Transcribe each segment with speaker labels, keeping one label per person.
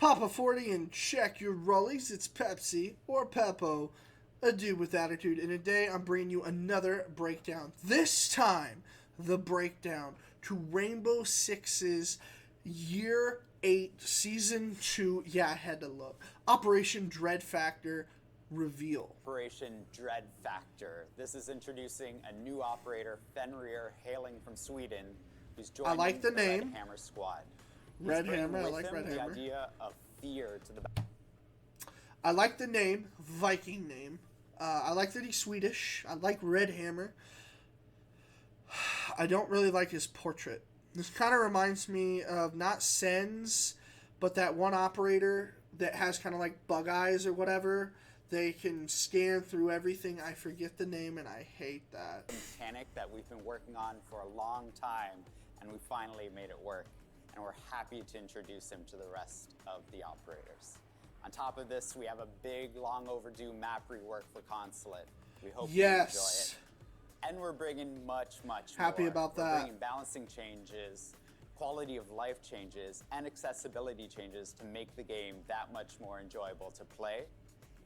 Speaker 1: Pop a 40 and check your rollies. It's Pepsi or Peppo, a dude with attitude. And today I'm bringing you another breakdown. This time, the breakdown to Rainbow Six's Year 8, Season 2. Yeah, I had to look. Operation Dread Factor reveal.
Speaker 2: Operation Dread Factor. This is introducing a new operator, Fenrir, hailing from Sweden, who's joining
Speaker 1: the name.
Speaker 2: Red Hammer squad.
Speaker 1: Red Hammer, I like Red
Speaker 2: the
Speaker 1: Hammer.
Speaker 2: idea of fear to the
Speaker 1: I like the name, Viking name. I like that he's Swedish. I like Red Hammer. I don't really like his portrait. This kind of reminds me of not Sens, but that one operator that has kind of like bug eyes or whatever. They can scan through everything. I forget the name, and I hate that.
Speaker 2: mechanic that we've been working on for a long time, and we finally made it work. And we're happy to introduce him to the rest of the operators. On top of this, we have a big, long overdue map rework for Consulate. We hope you enjoy it. And we're bringing much
Speaker 1: Happy
Speaker 2: more.
Speaker 1: about
Speaker 2: We're
Speaker 1: that.
Speaker 2: bringing balancing changes, quality of life changes, and accessibility changes to make the game that much more enjoyable to play,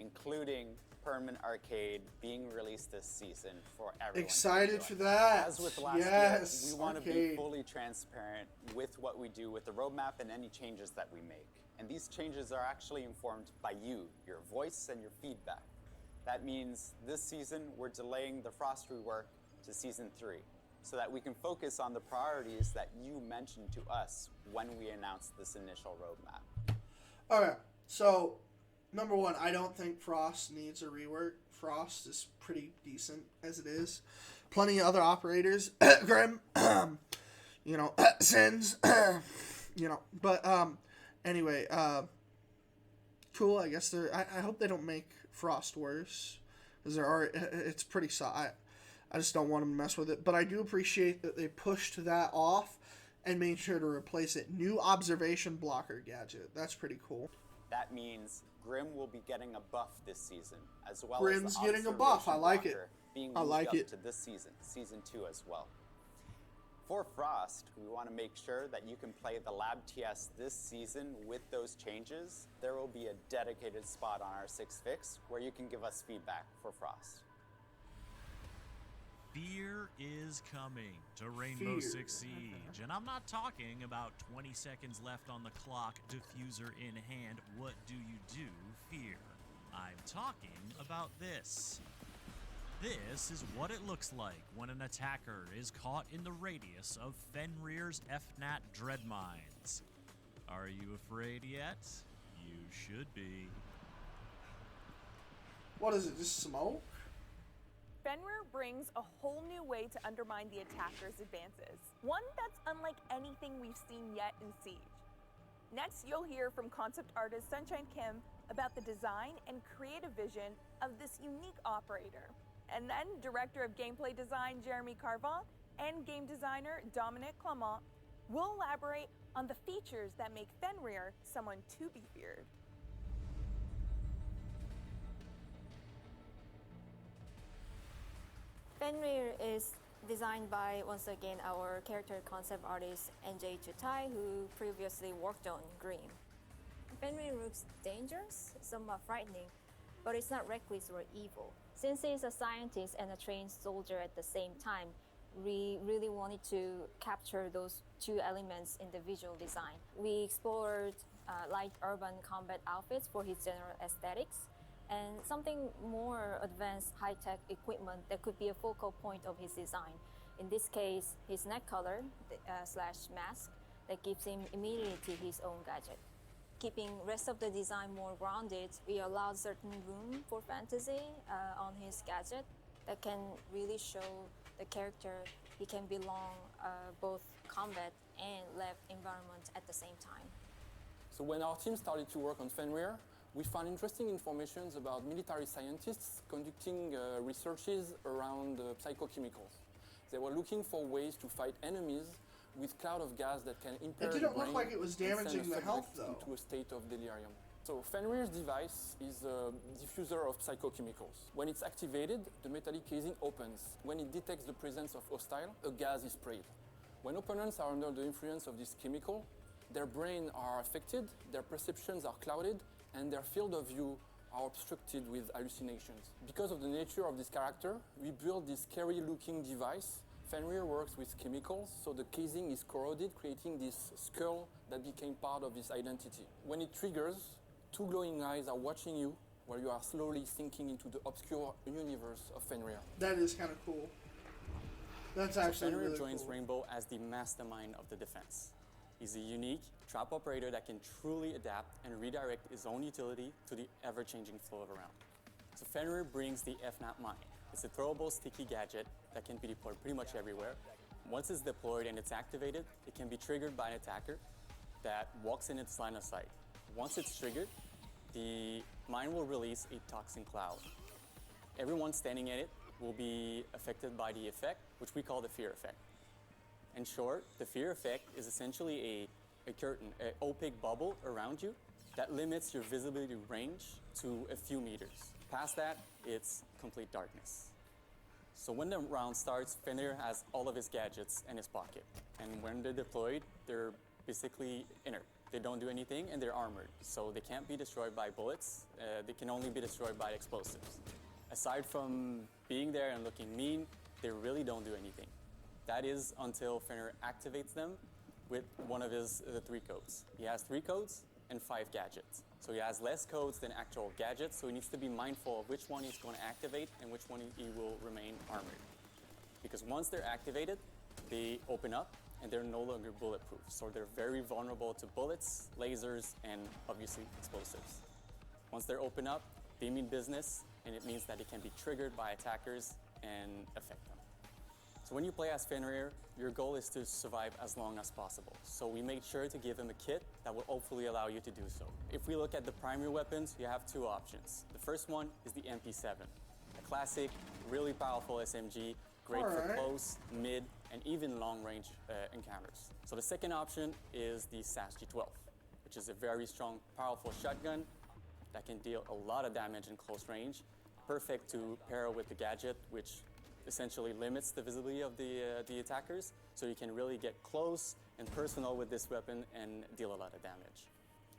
Speaker 2: including permanent arcade being released this season for everyone.
Speaker 1: Excited for that.
Speaker 2: As with last year, we want to be fully transparent with what we do with the roadmap and any changes that we make. And these changes are actually informed by you, your voice, and your feedback. That means this season, we're delaying the Frost rework to Season 3 so that we can focus on the priorities that you mentioned to us when we announced this initial roadmap.
Speaker 1: Okay, so number one, I don't think Frost needs a rework. Frost is pretty decent as it is. Plenty of other operators, Grim, Sins, but anyway, cool. I guess I hope they don't make Frost worse, because it's pretty solid. I just don't want them to mess with it. But I do appreciate that they pushed that off and made sure to replace it. New observation blocker gadget. That's pretty cool.
Speaker 2: That means Grim will be getting a buff this season, as well
Speaker 1: Grim's
Speaker 2: as the
Speaker 1: getting a buff. I like it.
Speaker 2: blocker being
Speaker 1: I
Speaker 2: moved
Speaker 1: like
Speaker 2: up
Speaker 1: it.
Speaker 2: to this season, Season 2 as well. For Frost, we want to make sure that you can play the Lab TS this season with those changes. There will be a dedicated spot on our 6 Fix where you can give us feedback for Frost.
Speaker 3: Fear is coming to Rainbow Six Siege, and I'm not talking about 20 seconds left on the clock, diffuser in hand. What do you do, Fear? I'm talking about this. This is what it looks like when an attacker is caught in the radius of Fenrir's FNAT dread mines. Are you afraid yet? You should be.
Speaker 1: What is it, just smoke?
Speaker 4: Fenrir brings a whole new way to undermine the attacker's advances. One that's unlike anything we've seen yet in Siege. Next, you'll hear from concept artist Sunshine Kim about the design and creative vision of this unique operator. And then director of gameplay design Jeremy Carvant and game designer Dominic Clement will elaborate on the features that make Fenrir someone to be feared.
Speaker 5: Fenrir is designed by, once again, our character concept artist NJ Chutai, who previously worked on Grimm. Fenrir looks dangerous, somewhat frightening, but it's not reckless or evil. Since he's a scientist and a trained soldier at the same time, we really wanted to capture those two elements in the visual design. We explored light urban combat outfits for his general aesthetics, and something more advanced high-tech equipment that could be a focal point of his design. In this case, his neck collar slash mask that gives him immunity to his own gadget. Keeping rest of the design more grounded, we allowed certain room for fantasy on his gadget that can really show the character he can belong both combat and lab environment at the same time.
Speaker 6: So when our team started to work on Fenrir, we found interesting information about military scientists conducting researches around psychochemicals. They were looking for ways to fight enemies with cloud of gas that can impair the brain.
Speaker 1: It didn't look like it was damaging the health, though.
Speaker 6: Into a state of delirium. So Fenrir's device is a diffuser of psychochemicals. When it's activated, the metallic casing opens. When it detects the presence of hostile, a gas is sprayed. When opponents are under the influence of this chemical, Their brains are affected, their perceptions are clouded, and their field of view are obstructed with hallucinations. Because of the nature of this character, we built this scary-looking device. Fenrir works with chemicals, so the casing is corroded, creating this skull that became part of his identity. When it triggers, two glowing eyes are watching you while you are slowly sinking into the obscure universe of Fenrir.
Speaker 1: That is kind of cool. That's actually
Speaker 2: Fenrir
Speaker 1: really
Speaker 2: joins
Speaker 1: cool.
Speaker 2: Rainbow as the mastermind of the defense. He's a unique trap operator that can truly adapt and redirect his own utility to the ever-changing flow of around. So Fenrir brings the FNAP mine. It's a throwable sticky gadget that can be deployed pretty much everywhere. Once it's deployed and it's activated, it can be triggered by an attacker that walks in its line of sight. Once it's triggered, the mine will release a toxin cloud. Everyone standing in it will be affected by the effect, which we call the fear effect. In short, the fear effect is essentially a curtain, an opaque bubble around you that limits your visibility range to a few meters. Past that, it's complete darkness. So when the round starts, Fenrir has all of his gadgets in his pocket. And when they're deployed, they're basically inert. They don't do anything and they're armored. So they can't be destroyed by bullets. They can only be destroyed by explosives. Aside from being there and looking mean, they really don't do anything. That is until Fenrir activates them with one of his 3 codes. He has 3 codes and 5 gadgets. So he has less codes than actual gadgets, so he needs to be mindful of which one he's going to activate and which one he will remain armored. Because once they're activated, they open up and they're no longer bulletproof. So they're very vulnerable to bullets, lasers, and obviously explosives. Once they're open up, they mean business, and it means that it can be triggered by attackers and affect them. So when you play as Fenrir, your goal is to survive as long as possible. So we made sure to give him a kit that will hopefully allow you to do so. If we look at the primary weapons, you have 2 options. The first one is the MP7, a classic, really powerful SMG, great for close, mid, and even long-range encounters. So the second option is the SAS G12, which is a very strong, powerful shotgun that can deal a lot of damage in close range, perfect to pair with the Gadget, which essentially limits the visibility of the attackers, so you can really get close and personal with this weapon and deal a lot of damage.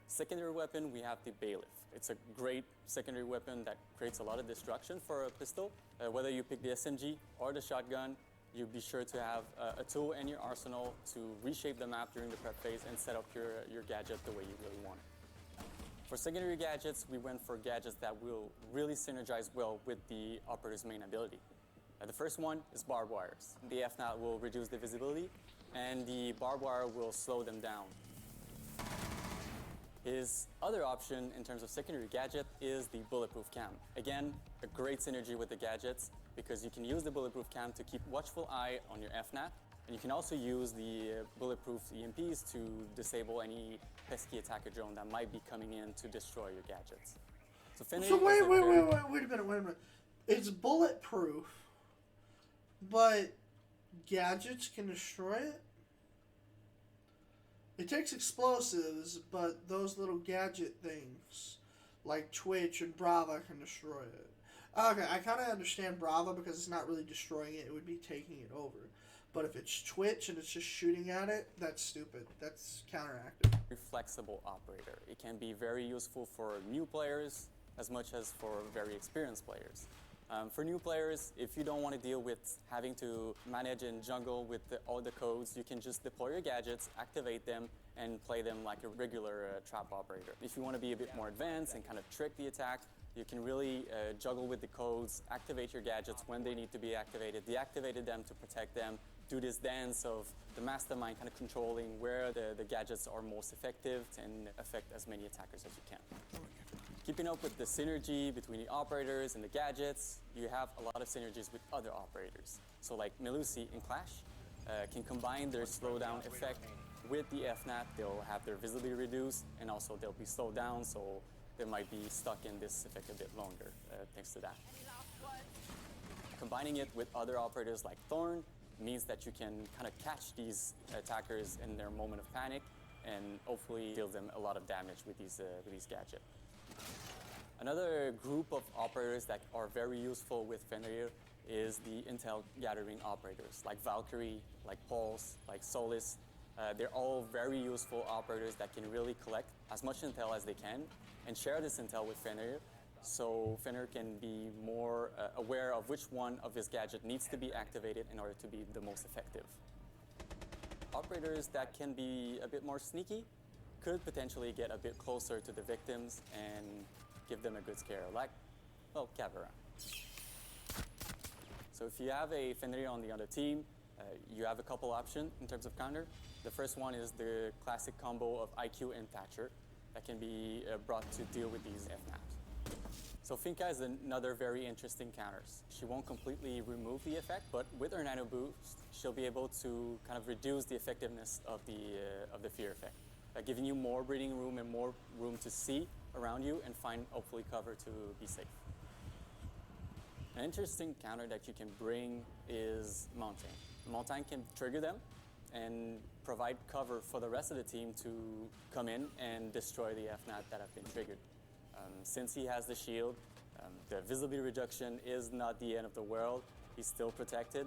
Speaker 2: Secondary weapon, we have the Bailiff. It's a great secondary weapon that creates a lot of destruction for a pistol. Whether you pick the SMG or the shotgun, you'll be sure to have a tool in your arsenal to reshape the map during the prep phase and set up your gadget the way you really want it. For secondary gadgets, we went for gadgets that will really synergize well with the operator's main ability. The first one is barbed wires. The FNAT will reduce the visibility, and the barbed wire will slow them down. His other option in terms of secondary gadget is the bulletproof cam. Again, a great synergy with the gadgets because you can use the bulletproof cam to keep watchful eye on your FNAT, and you can also use the bulletproof EMPs to disable any pesky attacker drone that might be coming in to destroy your gadgets. So
Speaker 1: wait a minute. It's bulletproof, but gadgets can destroy it? It takes explosives, but those little gadget things, like Twitch and Brava, can destroy it. Okay, I kind of understand Brava because it's not really destroying it. It would be taking it over. But if it's Twitch and it's just shooting at it, that's stupid. That's counteractive.
Speaker 2: Flexible operator. It can be very useful for new players as much as for very experienced players. For new players, if you don't want to deal with having to manage and jungle with all the codes, you can just deploy your gadgets, activate them, and play them like a regular trap operator. If you want to be a bit more advanced and kind of trick the attack, you can really juggle with the codes, activate your gadgets when they need to be activated, deactivate them to protect them, do this dance of the mastermind kind of controlling where the gadgets are most effective and affect as many attackers as you can. Keeping up with the synergy between the operators and the gadgets, you have a lot of synergies with other operators. So like Melusi in Clash can combine their slowdown effect with the FNAT. They'll have their visibility reduced and also they'll be slowed down, so they might be stuck in this effect a bit longer thanks to that. Combining it with other operators like Thorn means that you can kind of catch these attackers in their moment of panic and hopefully deal them a lot of damage with these gadgets. Another group of operators that are very useful with Fenrir is the intel gathering operators like Valkyrie, like Pulse, like Solis. They're all very useful operators that can really collect as much intel as they can and share this intel with Fenrir, so Fenrir can be more aware of which one of his gadget needs to be activated in order to be the most effective. Operators that can be a bit more sneaky could potentially get a bit closer to the victims and give them a good scare, like, well, Cavera. So if you have a Fenrir on the other team, you have a couple options in terms of counter. The first one is the classic combo of IQ and Thatcher that can be brought to deal with these FNAPs. So Finka is another very interesting counter. She won't completely remove the effect, but with her nano boost, she'll be able to kind of reduce the effectiveness of the fear effect, giving you more breathing room and more room to see around you and find hopefully cover to be safe. An interesting counter that you can bring is Mountain. Mountain can trigger them and provide cover for the rest of the team to come in and destroy the FNAT that have been triggered. Since he has the shield, the visibility reduction is not the end of the world. He's still protected.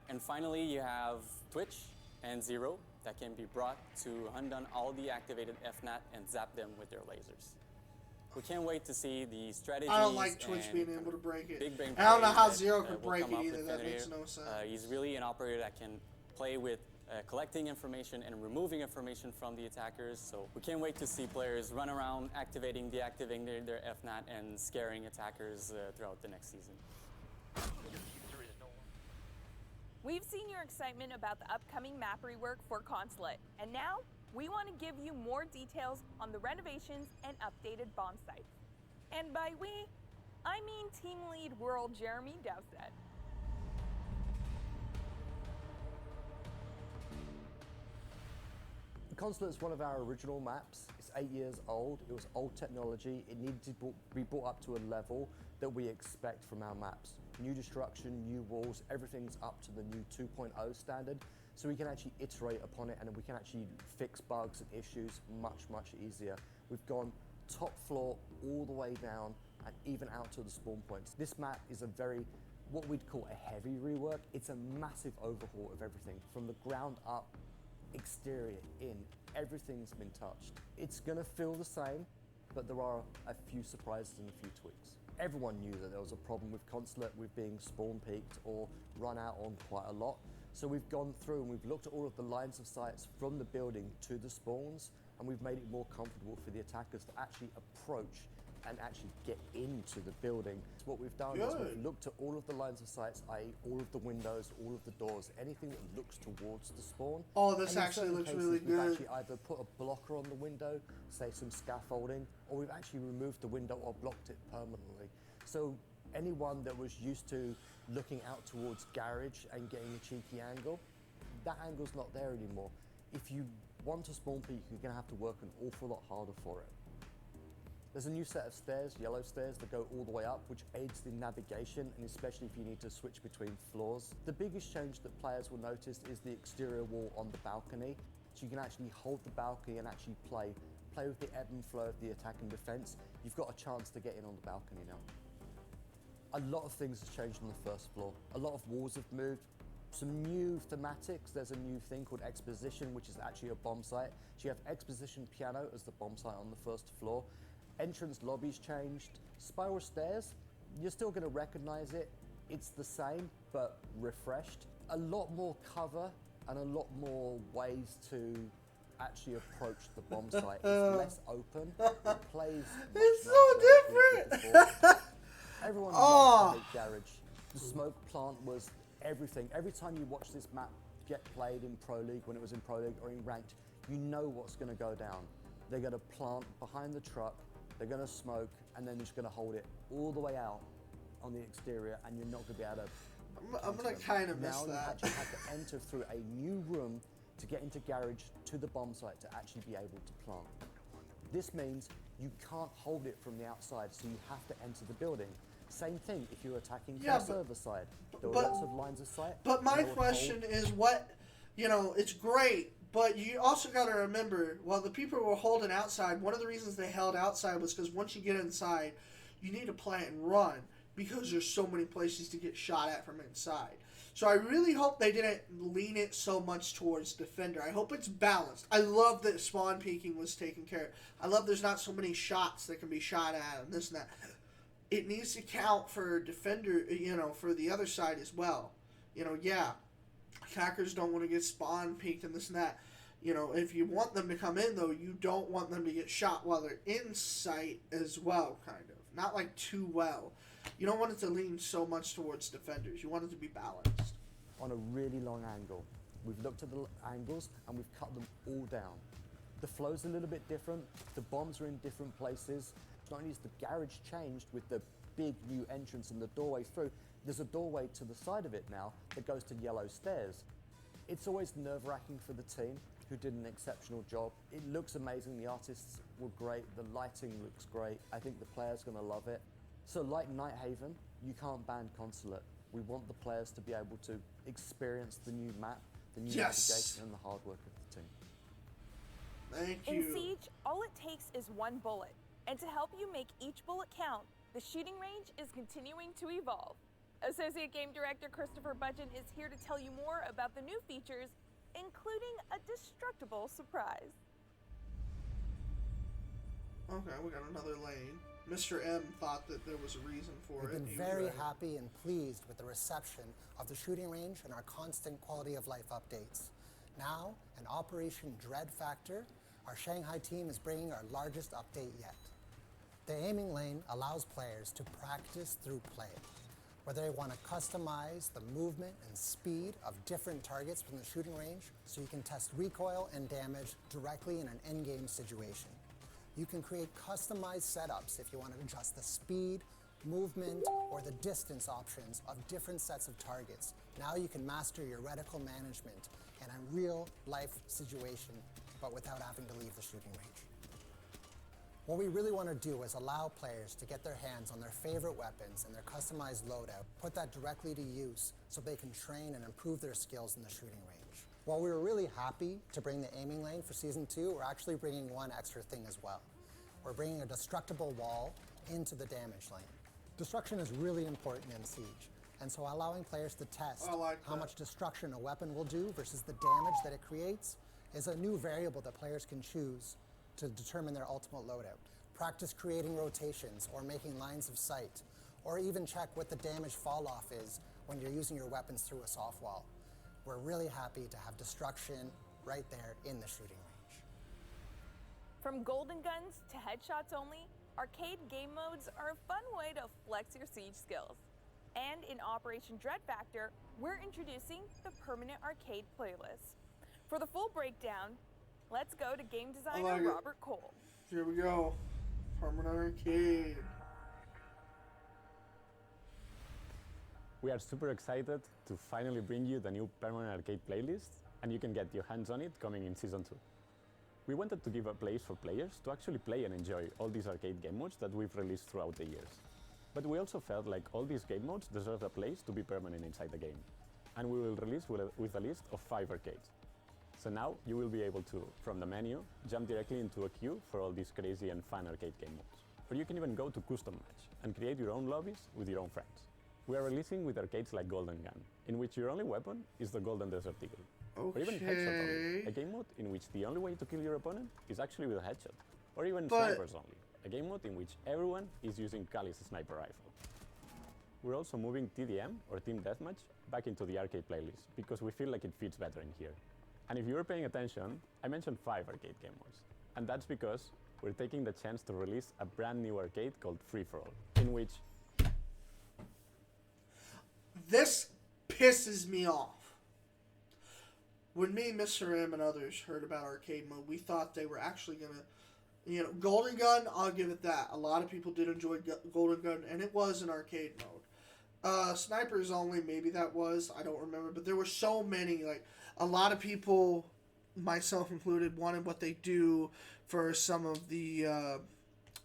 Speaker 2: And finally, you have Twitch and Zero that can be brought to hunt down all the activated FNAT and zap them with their lasers. We can't wait to see the strategies.
Speaker 1: I don't like Twitch being able to break it.
Speaker 2: Big brain
Speaker 1: I don't know how
Speaker 2: plays
Speaker 1: Zero
Speaker 2: that,
Speaker 1: could
Speaker 2: will
Speaker 1: break
Speaker 2: come
Speaker 1: it
Speaker 2: up
Speaker 1: either.
Speaker 2: with
Speaker 1: That
Speaker 2: Fenrir.
Speaker 1: makes no sense.
Speaker 2: He's really an operator that can play with collecting information and removing information from the attackers. So we can't wait to see players run around activating, deactivating their FNAT and scaring attackers throughout the next season.
Speaker 4: We've seen your excitement about the upcoming map rework for Consulate, and now we want to give you more details on the renovations and updated bomb sites. And by we, I mean Team Lead World Jeremy Dowsett.
Speaker 7: Consulate is one of our original maps. It's 8 years old. It was old technology. It needed to be brought up to a level that we expect from our maps. New destruction, new walls, everything's up to the new 2.0 standard, so we can actually iterate upon it and we can actually fix bugs and issues much easier. We've gone top floor all the way down and even out to the spawn points. This map is a very, what we'd call a heavy rework. It's a massive overhaul of everything from the ground up, exterior, in, everything's been touched. It's gonna feel the same, but there are a few surprises and a few tweaks. Everyone knew that there was a problem with Consulate with being spawn peaked or run out on quite a lot. So we've gone through and we've looked at all of the lines of sights from the building to the spawns, and we've made it more comfortable for the attackers to actually approach and actually get into the building. So what we've done is we've looked at all of the lines of sights, i.e. all of the windows, all of the doors, anything that looks towards the spawn.
Speaker 1: Oh, this
Speaker 7: And in
Speaker 1: actually
Speaker 7: certain
Speaker 1: looks
Speaker 7: cases,
Speaker 1: really
Speaker 7: we've
Speaker 1: good.
Speaker 7: actually either put a blocker on the window, say some scaffolding, or we've actually removed the window or blocked it permanently. So anyone that was used to looking out towards garage and getting a cheeky angle, that angle's not there anymore. If you want to spawn peak, you're gonna have to work an awful lot harder for it. There's a new set of stairs, yellow stairs, that go all the way up, which aids in navigation, and especially if you need to switch between floors. The biggest change that players will notice is the exterior wall on the balcony. So you can actually hold the balcony and actually play with the ebb and flow of the attack and defense. You've got a chance to get in on the balcony now. A lot of things have changed on the first floor. A lot of walls have moved. Some new thematics. There's a new thing called Exposition, which is actually a bomb site. So you have Exposition Piano as the bomb site on the first floor. Entrance lobbies changed. Spiral stairs, you're still going to recognize it. It's the same, but refreshed. A lot more cover and a lot more ways to actually approach the bomb site. It's less open. It plays
Speaker 1: It's
Speaker 7: much
Speaker 1: so
Speaker 7: nicer than
Speaker 1: different.
Speaker 7: before. Everyone loves the garage. The smoke plant was everything. Every time you watch this map get played in Pro League, when it was in Pro League or in Ranked, you know what's going to go down. They're going to plant behind the truck, they're going to smoke, and then they're just going to hold it all the way out on the exterior, and you're not going to be able to...
Speaker 1: I'm going to kind of miss
Speaker 7: now
Speaker 1: that.
Speaker 7: you actually have to enter through a new room to get into garage to the bomb site to actually be able to plant. This means you can't hold it from the outside, so you have to enter the building. Same thing if you're attacking from the server side. There are lots of lines of sight.
Speaker 1: But my question is what, it's great, but you also got to remember, while the people were holding outside, one of the reasons they held outside was because once you get inside, you need to plant and run because there's so many places to get shot at from inside. So I really hope they didn't lean it so much towards defender. I hope it's balanced. I love that spawn peeking was taken care of. I love there's not so many shots that can be shot at and this and that. It needs to count for defender, for the other side as well. Attackers don't want to get spawn peeked and this and that. If you want them to come in, though, you don't want them to get shot while they're in sight as well, kind of. Not like too well. You don't want it to lean so much towards defenders. You want it to be balanced.
Speaker 7: On a really long angle. We've looked at the angles and we've cut them all down. The flow's a little bit different. The bombs are in different places. Not only is the garage changed with the big new entrance and the doorway through, there's a doorway to the side of it now that goes to yellow stairs. It's always nerve-wracking for the team, who did an exceptional job. It looks amazing. The artists were great. The lighting looks great. I think the players are going to love it. So like Nighthaven, you can't ban Consulate. We want the players to be able to experience the new map, the new navigation, and the hard work of the team.
Speaker 1: Thank you.
Speaker 4: In Siege, all it takes is one bullet. And to help you make each bullet count, the shooting range is continuing to evolve. Associate Game Director Christopher Budgeon is here to tell you more about the new features, including a destructible surprise.
Speaker 1: Okay, we got another lane. Mr. M thought that there was a reason for it.
Speaker 8: We've been very happy and pleased with the reception of the shooting range and our constant quality of life updates. Now, in Operation Dread Factor, our Shanghai team is bringing our largest update yet. The aiming lane allows players to practice through play, whether they want to customize the movement and speed of different targets from the shooting range so you can test recoil and damage directly in an endgame situation. You can create customized setups if you want to adjust the speed, movement, or the distance options of different sets of targets. Now you can master your reticle management in a real-life situation, but without having to leave the shooting range. What we really want to do is allow players to get their hands on their favorite weapons and their customized loadout, put that directly to use so they can train and improve their skills in the shooting range. While we were really happy to bring the aiming lane for Season 2, we're actually bringing one extra thing as well. We're bringing a destructible wall into the damage lane. Destruction is really important in Siege, and so allowing players to test how much destruction a weapon will do versus the damage that it creates is a new variable that players can choose to determine their ultimate loadout. Practice creating rotations or making lines of sight, or even check what the damage fall off is when you're using your weapons through a soft wall. We're really happy to have destruction right there in the shooting range.
Speaker 4: From golden guns to headshots only, arcade game modes are a fun way to flex your Siege skills. And in Operation Dread Factor, we're introducing the permanent arcade playlist. For the full breakdown, let's go to game designer Robert Cole.
Speaker 1: Here we go. Permanent arcade.
Speaker 9: We are super excited to finally bring you the new permanent arcade playlist, and you can get your hands on it coming in Season 2. We wanted to give a place for players to actually play and enjoy all these arcade game modes that we've released throughout the years. But we also felt like all these game modes deserve a place to be permanent inside the game. And we will release with a list of 5 arcades. So now you will be able to, from the menu, jump directly into a queue for all these crazy and fun arcade game modes. Or you can even go to custom match and create your own lobbies with your own friends. We are releasing with arcades like Golden Gun, in which your only weapon is the Golden Desert Eagle. Or even Headshot Only, a game mode in which the only way to kill your opponent is actually with a headshot. Or even Snipers Only, a game mode in which everyone is using Kali's sniper rifle. We're also moving TDM, or Team Deathmatch, back into the arcade playlist, because we feel like it fits better in here. And if you were paying attention, I mentioned 5 arcade game modes. And that's because we're taking the chance to release a brand new arcade called Free For All, in which...
Speaker 1: This pisses me off. When me, Mr. M, and others heard about arcade mode, we thought they were actually going to... Golden Gun, I'll give it that. A lot of people did enjoy Golden Gun, and it was an arcade mode. Snipers Only, maybe that was. I don't remember. But there were so many. Like, a lot of people, myself included, wanted what they do for some of the...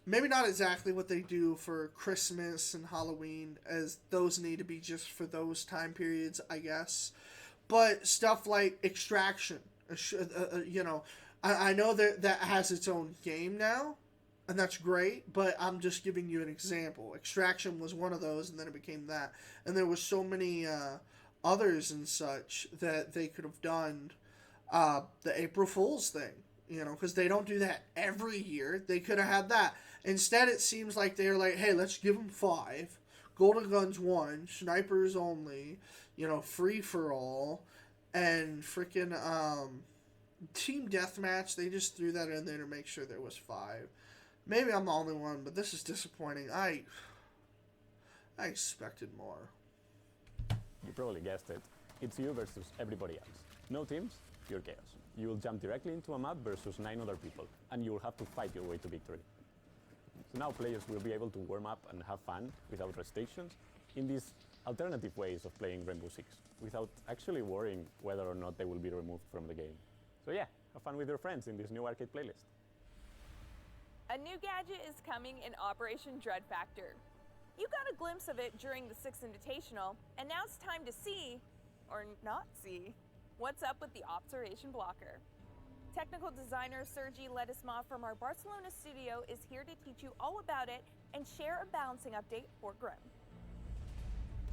Speaker 1: maybe not exactly what they do for Christmas and Halloween, as those need to be just for those time periods, I guess. But stuff like Extraction, I know that has its own game now, and that's great, but I'm just giving you an example. Extraction was one of those, and then it became that. And there was so many others and such that they could have done the April Fool's thing, you know, because they don't do that every year. They could have had that. Instead, it seems like they're like, hey, let's give them 5. Golden Guns 1, snipers only, you know, free for all, and freaking team deathmatch. They just threw that in there to make sure there was 5. Maybe I'm the only one, but this is disappointing. I expected more.
Speaker 9: You probably guessed it. It's you versus everybody else. No teams, pure chaos. You will jump directly into a map versus 9 other people, and you will have to fight your way to victory. So now players will be able to warm up and have fun without restrictions in these alternative ways of playing Rainbow Six, without actually worrying whether or not they will be removed from the game. So yeah, have fun with your friends in this new arcade playlist.
Speaker 4: A new gadget is coming in Operation Dread Factor. You got a glimpse of it during the 6th Invitational, and now it's time to see, or not see, what's up with the observation blocker. Technical designer Sergi Ledesma from our Barcelona studio is here to teach you all about it and share a balancing update for Grim.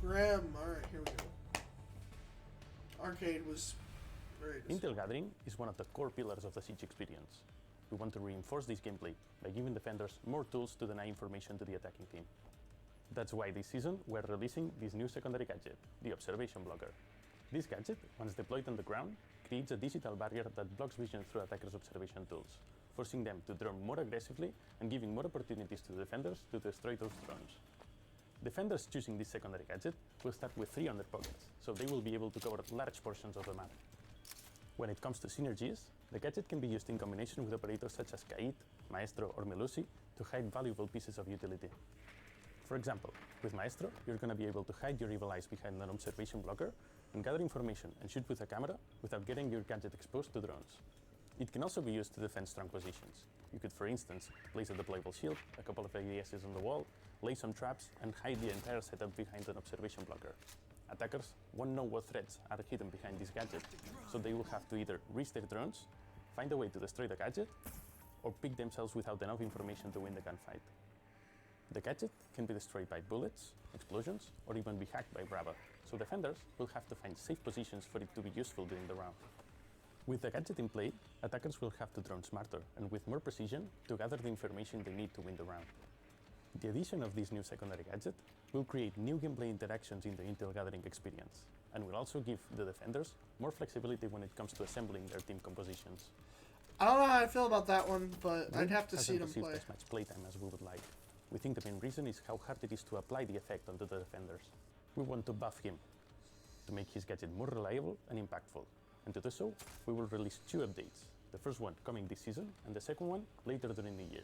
Speaker 1: Grim, alright, here we go. Arcade was very
Speaker 10: Intel Gathering is one of the core pillars of the Siege experience. We want to reinforce this gameplay by giving defenders more tools to deny information to the attacking team. That's why this season we're releasing this new secondary gadget, the Observation Blocker. This gadget, once deployed on the ground, creates a digital barrier that blocks vision through attackers' observation tools, forcing them to drone more aggressively and giving more opportunities to defenders to destroy those drones. Defenders choosing this secondary gadget will start with 3 on their pockets, so they will be able to cover large portions of the map. When it comes to synergies, the gadget can be used in combination with operators such as Kait, Maestro, or Melusi to hide valuable pieces of utility. For example, with Maestro, you're going to be able to hide your evil eyes behind an observation blocker and gather information and shoot with a camera without getting your gadget exposed to drones. It can also be used to defend strong positions. You could, for instance, place a deployable shield, a couple of ADSs on the wall, lay some traps, and hide the entire setup behind an observation blocker. Attackers won't know what threats are hidden behind this gadget, so they will have to either reach their drones, find a way to destroy the gadget, or pick themselves without enough information to win the gunfight. The gadget can be destroyed by bullets, explosions, or even be hacked by Brava, so defenders will have to find safe positions for it to be useful during the round. With the gadget in play, attackers will have to drone smarter and with more precision to gather the information they need to win the round. The addition of this new secondary gadget will create new gameplay interactions in the Intel Gathering experience, and will also give the defenders more flexibility when it comes to assembling their team compositions.
Speaker 1: I don't know how I feel about that one, but I'd have to see them play.
Speaker 10: As much playtime as we would like. We think the main reason is how hard it is to apply the effect onto the defenders. We want to buff him, to make his gadget more reliable and impactful. And to do so, we will release 2 updates, the first one coming this season and the second one later during the year.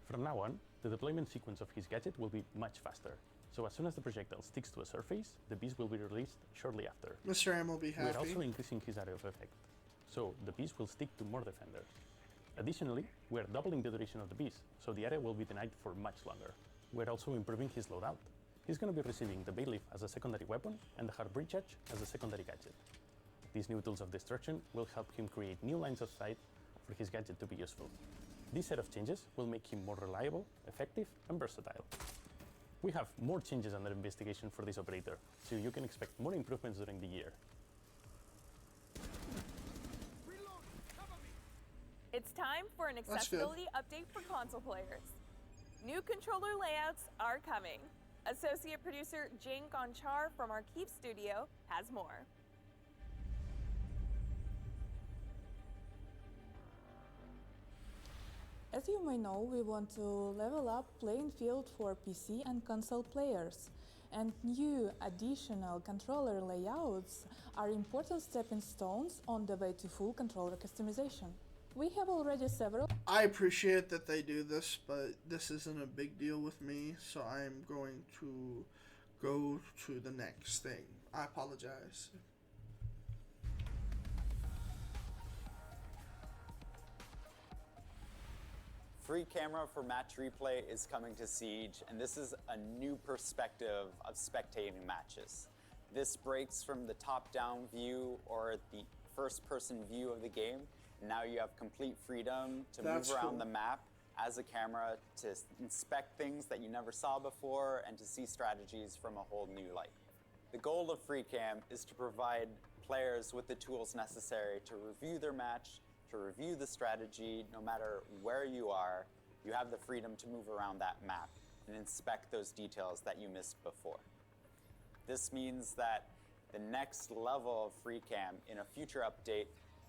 Speaker 10: From now on, the deployment sequence of his gadget will be much faster. So as soon as the projectile sticks to a surface, the beast will be released shortly after.
Speaker 1: Mr. M will be happy.
Speaker 10: We're also increasing his area of effect, so the beast will stick to more defenders. Additionally, we're doubling the duration of the beast, so the area will be denied for much longer. We're also improving his loadout. He's going to be receiving the Bailiff as a secondary weapon and the Hard Breach Edge as a secondary gadget. These new tools of destruction will help him create new lines of sight for his gadget to be useful. This set of changes will make him more reliable, effective, and versatile. We have more changes under investigation for this operator, so you can expect more improvements during the year.
Speaker 4: It's time for an accessibility update for console players. New controller layouts are coming. Associate producer Jane Gonchar from our Keep Studio has more.
Speaker 11: As you may know, we want to level up playing field for PC and console players, and new additional controller layouts are important stepping stones on the way to full controller customization. We have already several.
Speaker 1: I appreciate that they do this, but this isn't a big deal with me, so I'm going to go to the next thing. I apologize.
Speaker 2: Free camera for match replay is coming to Siege, and this is a new perspective of spectating matches. This breaks from the top-down view or the first-person view of the game. Now you have complete freedom to move around the map as a camera, to inspect things that you never saw before, and to see strategies from a whole new light. The goal of FreeCam is to provide players with the tools necessary to review their match, to review the strategy. No matter where you are, you have the freedom to move around that map and inspect those details that you missed before. This means that the next level of FreeCam in a future update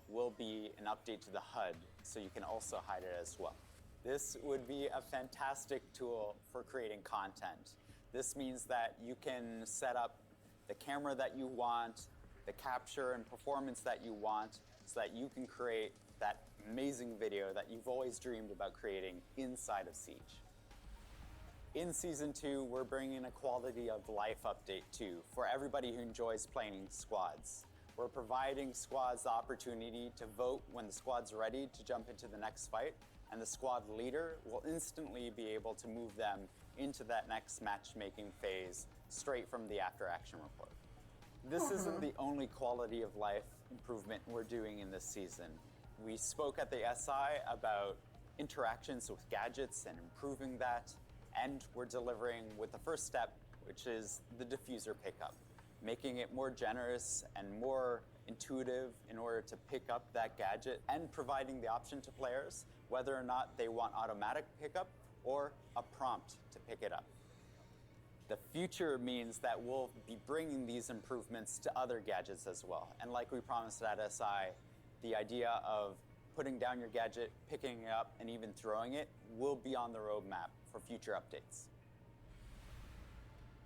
Speaker 2: will be an update to the HUD, so you can also hide it as well. This would be a fantastic tool for creating content. This means that you can set up the camera that you want, the capture and performance that you want, so that you can create that amazing video that you've always dreamed about creating inside of Siege. In Season 2, we're bringing a quality of life update too, for everybody who enjoys playing squads. We're providing squads the opportunity to vote when the squad's ready to jump into the next fight, and the squad leader will instantly be able to move them into that next matchmaking phase straight from the after action report. This isn't the only quality of life improvement we're doing in this season. We spoke at the SI about interactions with gadgets and improving that, and we're delivering with the first step, which is the diffuser pickup, making it more generous and more intuitive in order to pick up that gadget, and providing the option to players whether or not they want automatic pickup or a prompt to pick it up. The future means that we'll be bringing these improvements to other gadgets as well. And like we promised at SI, the idea of putting down your gadget, picking it up, and even throwing it will be on the roadmap for future updates.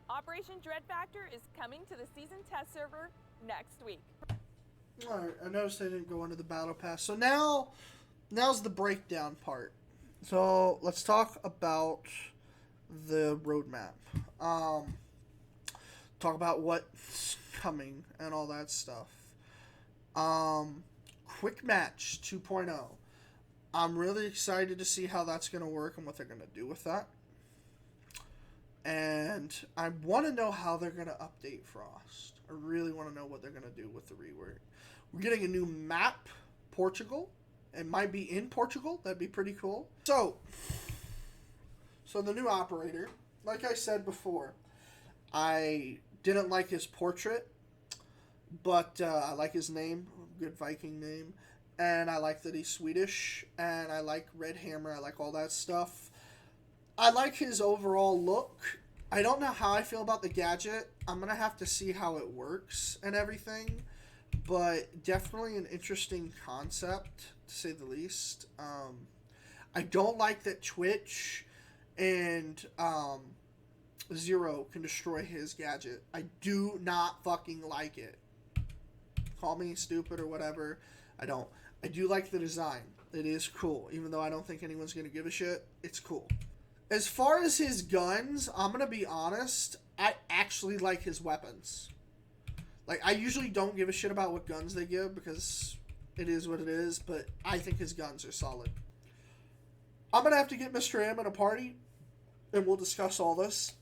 Speaker 4: Operation Dread Factor is coming to the season test server next week.
Speaker 1: Alright, I noticed I didn't go into the battle pass. So now's the breakdown part. So let's talk about the roadmap. Talk about what's coming and all that stuff. Quick Match 2.0. I'm really excited to see how that's going to work and what they're going to do with that. And I want to know how they're going to update Frost. I really want to know what they're going to do with the rework. We're getting a new map, Portugal. It might be in Portugal. That'd be pretty cool. So the new operator, like I said before, I didn't like his portrait, but I like his name, good Viking name, and I like that he's Swedish, and I like Red Hammer, I like all that stuff. I like his overall look. I don't know how I feel about the gadget. I'm going to have to see how it works and everything, but definitely an interesting concept, to say the least. I don't like that Twitch and Zero can destroy his gadget. I do not fucking like it. Call me stupid or whatever. I don't. I do like the design. It is cool. Even though I don't think anyone's going to give a shit, it's cool. As far as his guns, I'm going to be honest, I actually like his weapons. Like, I usually don't give a shit about what guns they give because it is what it is, but I think his guns are solid. I'm going to have to get Mr. M in a party, and we'll discuss all this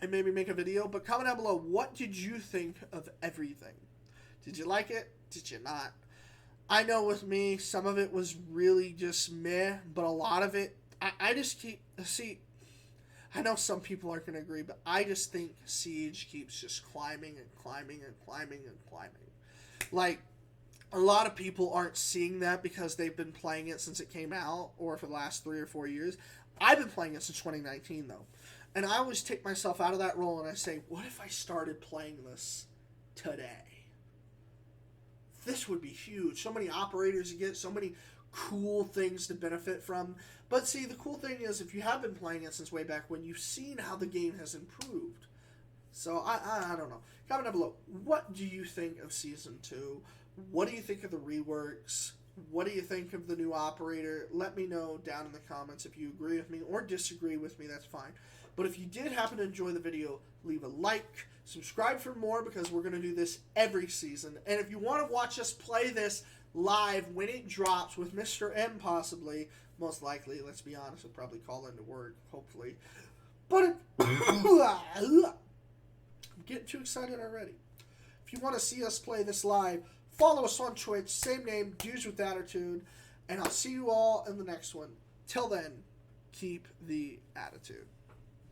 Speaker 1: and maybe make a video. But comment down below, what did you think of everything? Did you like it? Did you not? I know with me, some of it was really just meh, but a lot of it, I just keep, see, I know some people aren't going to agree, but I just think Siege keeps just climbing and climbing and climbing and climbing. Like, a lot of people aren't seeing that because they've been playing it since it came out, or for the last 3 or 4 years. I've been playing it since 2019, though. And I always take myself out of that role and I say, what if I started playing this today? This would be huge. So many operators to get, so many cool things to benefit from. But see, the cool thing is, if you have been playing it since way back when, you've seen how the game has improved. So, I don't know. Comment down below. What do you think of Season 2? What do you think of the reworks? What do you think of the new operator? Let me know down in the comments if you agree with me or disagree with me. That's fine. But if you did happen to enjoy the video, leave a like, subscribe for more because we're going to do this every season. And if you want to watch us play this live when it drops with Mr. M possibly, most likely, let's be honest, he'll probably call into work, hopefully. But I'm getting too excited already. If you want to see us play this live, follow us on Twitch, same name, Dudes with Attitude, and I'll see you all in the next one. Till then, keep the attitude.